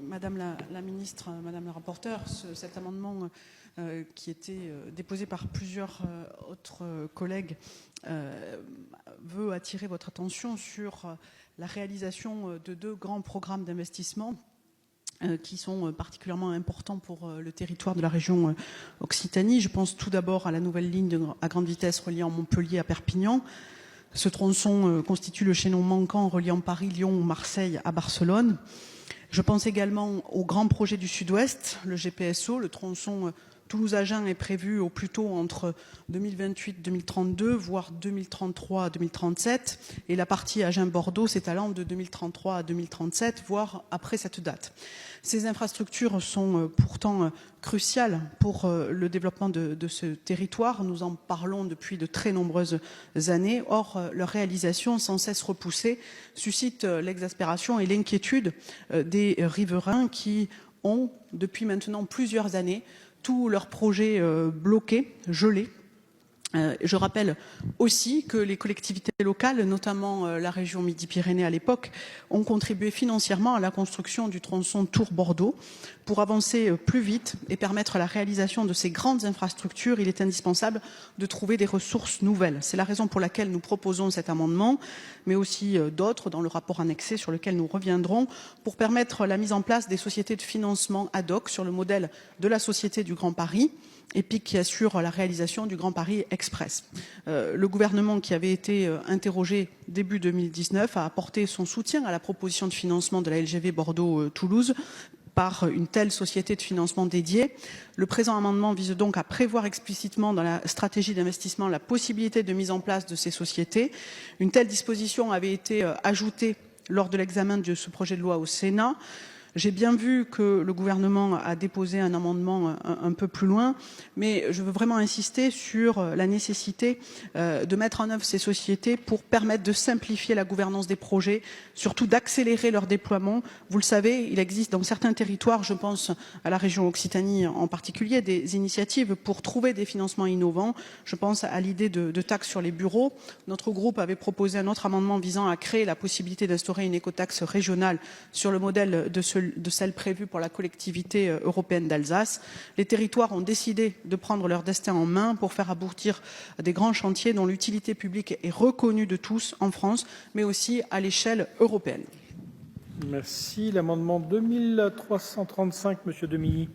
Madame la ministre, Madame la rapporteure, cet amendement qui était déposé par plusieurs autres collègues veut attirer votre attention sur la réalisation de 2 grands programmes d'investissement qui sont particulièrement importants pour le territoire de la région Occitanie. Je pense tout d'abord à la nouvelle ligne à grande vitesse reliant Montpellier à Perpignan. Ce tronçon constitue le chaînon manquant reliant Paris, Lyon ou Marseille à Barcelone. Je pense également au grand projet du Sud-Ouest, le GPSO. Le tronçon Toulouse-Agen est prévu au plus tôt entre 2028-2032, voire 2033-2037. Et la partie Agen-Bordeaux s'étalant de 2033 à 2037, voire après cette date. Ces infrastructures sont pourtant cruciales pour le développement de ce territoire. Nous en parlons depuis de très nombreuses années. Or, leur réalisation, sans cesse repoussée, suscite l'exaspération et l'inquiétude des riverains qui ont, depuis maintenant plusieurs années, tous leurs projets bloqués, gelés. Je rappelle aussi que les collectivités locales, notamment la région Midi-Pyrénées à l'époque, ont contribué financièrement à la construction du tronçon Tours-Bordeaux. Pour avancer plus vite et permettre la réalisation de ces grandes infrastructures, il est indispensable de trouver des ressources nouvelles. C'est la raison pour laquelle nous proposons cet amendement, mais aussi d'autres dans le rapport annexé sur lequel nous reviendrons, pour permettre la mise en place des sociétés de financement ad hoc sur le modèle de la Société du Grand Paris, EPIC, qui assure la réalisation du Grand Paris Express. Le gouvernement, qui avait été interrogé début 2019, a apporté son soutien à la proposition de financement de la LGV Bordeaux-Toulouse par une telle société de financement dédiée. Le présent amendement vise donc à prévoir explicitement dans la stratégie d'investissement la possibilité de mise en place de ces sociétés. Une telle disposition avait été ajoutée lors de l'examen de ce projet de loi au Sénat. J'ai bien vu que le gouvernement a déposé un amendement un peu plus loin, mais je veux vraiment insister sur la nécessité de mettre en œuvre ces sociétés pour permettre de simplifier la gouvernance des projets, surtout d'accélérer leur déploiement. Vous le savez, il existe dans certains territoires, je pense à la région Occitanie en particulier, des initiatives pour trouver des financements innovants. Je pense à l'idée de taxes sur les bureaux. Notre groupe avait proposé un autre amendement visant à créer la possibilité d'instaurer une écotaxe régionale sur le modèle de celle prévue pour la collectivité européenne d'Alsace. Les territoires ont décidé de prendre leur destin en main pour faire aboutir des grands chantiers dont l'utilité publique est reconnue de tous en France, mais aussi à l'échelle européenne. Merci. L'amendement 2335, Monsieur Demilly.